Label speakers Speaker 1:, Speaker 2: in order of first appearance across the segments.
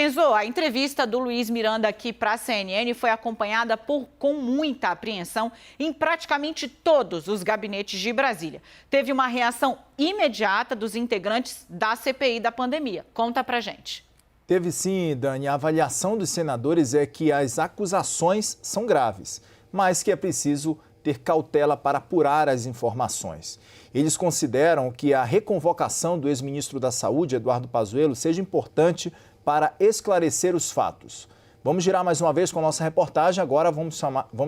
Speaker 1: Enzo, a entrevista do Luiz Miranda aqui para a CNN foi acompanhada com muita apreensão em praticamente todos os gabinetes de Brasília. Teve uma reação imediata dos integrantes da CPI da pandemia. Conta pra gente.
Speaker 2: Teve sim, Dani. A avaliação dos senadores é que as acusações são graves, mas que é preciso ter cautela para apurar as informações. Eles consideram que a reconvocação do ex-ministro da Saúde, Eduardo Pazuello, seja importante para esclarecer os fatos. Vamos girar mais uma vez com a nossa reportagem. Agora vamos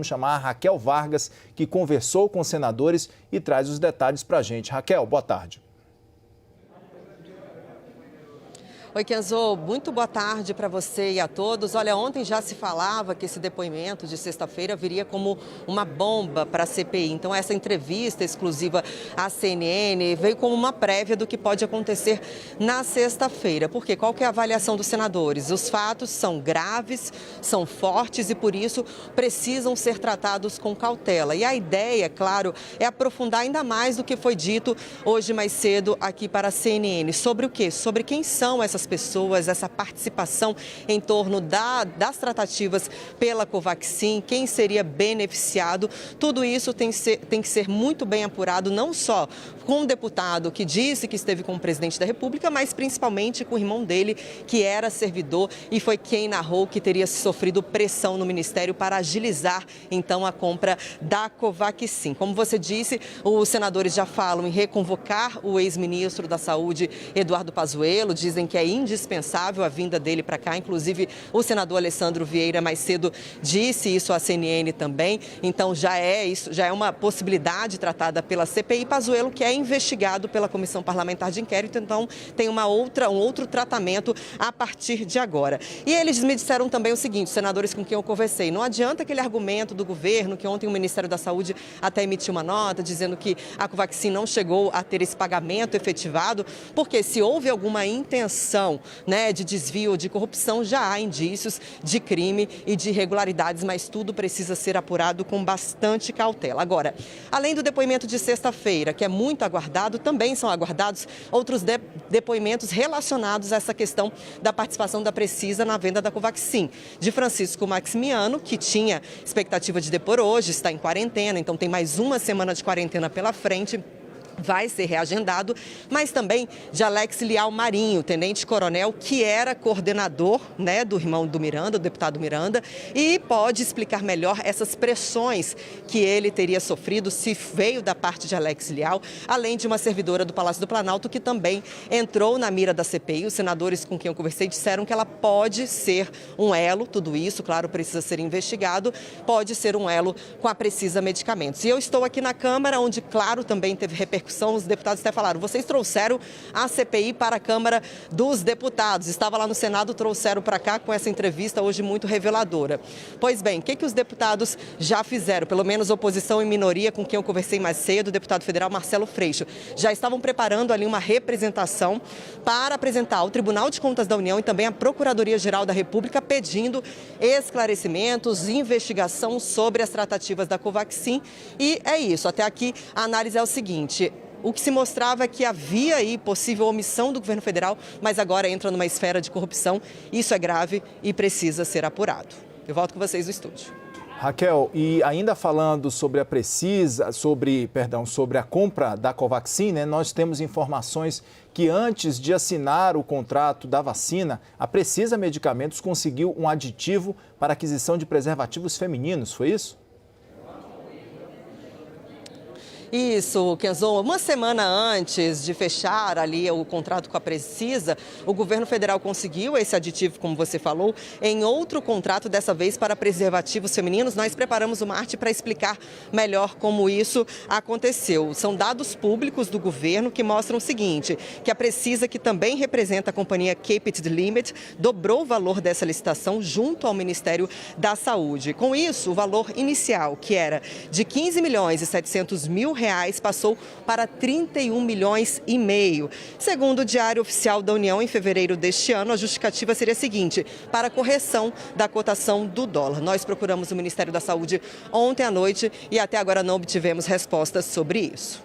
Speaker 2: chamar a Raquel Vargas, que conversou com os senadores e traz os detalhes para a gente. Raquel, boa tarde.
Speaker 3: Oi, Kenzo, muito boa tarde para você e a todos. Olha, ontem já se falava que esse depoimento de sexta-feira viria como uma bomba para a CPI. Então, essa entrevista exclusiva à CNN veio como uma prévia do que pode acontecer na sexta-feira. Porque qual que é a avaliação dos senadores? Os fatos são graves, são fortes e, por isso, precisam ser tratados com cautela. E a ideia, claro, é aprofundar ainda mais do que foi dito hoje mais cedo aqui para a CNN. Sobre o quê? Sobre quem são essas pessoas, essa participação em torno das tratativas pela Covaxin, quem seria beneficiado. Tudo isso tem que ser muito bem apurado, não só com o deputado que disse que esteve com o presidente da República, mas principalmente com o irmão dele, que era servidor e foi quem narrou que teria sofrido pressão no Ministério para agilizar, então, a compra da Covaxin. Como você disse, os senadores já falam em reconvocar o ex-ministro da Saúde, Eduardo Pazuello, dizem que é indispensável a vinda dele para cá. Inclusive, o senador Alessandro Vieira mais cedo disse isso à CNN também. Então, já é uma possibilidade tratada pela CPI. Pazuello, que é investigado pela Comissão Parlamentar de Inquérito, então tem um outro tratamento a partir de agora. E eles me disseram também o seguinte, os senadores com quem eu conversei, não adianta aquele argumento do governo que ontem o Ministério da Saúde até emitiu uma nota dizendo que a Covaxin não chegou a ter esse pagamento efetivado, porque se houve alguma intenção de desvio, de corrupção, já há indícios de crime e de irregularidades, mas tudo precisa ser apurado com bastante cautela. Agora, além do depoimento de sexta-feira, que é muito aguardado, também são aguardados outros depoimentos relacionados a essa questão da participação da Precisa na venda da Covaxin. De Francisco Maximiano, que tinha expectativa de depor hoje, está em quarentena, então tem mais uma semana de quarentena pela frente. Vai ser reagendado, mas também de Alex Lial Marinho, tenente-coronel, que era coordenador do irmão do Miranda, do deputado Miranda, e pode explicar melhor essas pressões que ele teria sofrido se veio da parte de Alex Lial, além de uma servidora do Palácio do Planalto que também entrou na mira da CPI. Os senadores com quem eu conversei disseram que ela pode ser um elo, tudo isso, claro, precisa ser investigado, pode ser um elo com a Precisa Medicamentos. E eu estou aqui na Câmara, onde, claro, também teve repercussão. Os deputados até falaram, vocês trouxeram a CPI para a Câmara dos Deputados. Estava lá no Senado, trouxeram para cá com essa entrevista hoje muito reveladora. Pois bem, o que os deputados já fizeram? Pelo menos oposição e minoria, com quem eu conversei mais cedo, o deputado federal Marcelo Freixo, já estavam preparando ali uma representação para apresentar ao Tribunal de Contas da União e também à Procuradoria-Geral da República, pedindo esclarecimentos, investigação sobre as tratativas da Covaxin. E é isso, até aqui a análise é o seguinte: o que se mostrava é que havia aí possível omissão do governo federal, mas agora entra numa esfera de corrupção. Isso é grave e precisa ser apurado. Eu volto com vocês no estúdio.
Speaker 2: Raquel, e ainda falando sobre a Precisa, sobre a compra da Covaxin, nós temos informações que antes de assinar o contrato da vacina, a Precisa Medicamentos conseguiu um aditivo para aquisição de preservativos femininos, foi isso?
Speaker 3: Isso, Kenzo. Uma semana antes de fechar ali o contrato com a Precisa, o governo federal conseguiu esse aditivo, como você falou, em outro contrato, dessa vez para preservativos femininos. Nós preparamos uma arte para explicar melhor como isso aconteceu. São dados públicos do governo que mostram o seguinte, que a Precisa, que também representa a companhia Keep It Limit, dobrou o valor dessa licitação junto ao Ministério da Saúde. Com isso, o valor inicial, que era de 15 milhões e 700 mil reais, passou para 31 milhões e meio. Segundo o Diário Oficial da União, em fevereiro deste ano, a justificativa seria a seguinte: para a correção da cotação do dólar. Nós procuramos o Ministério da Saúde ontem à noite e até agora não obtivemos respostas sobre isso.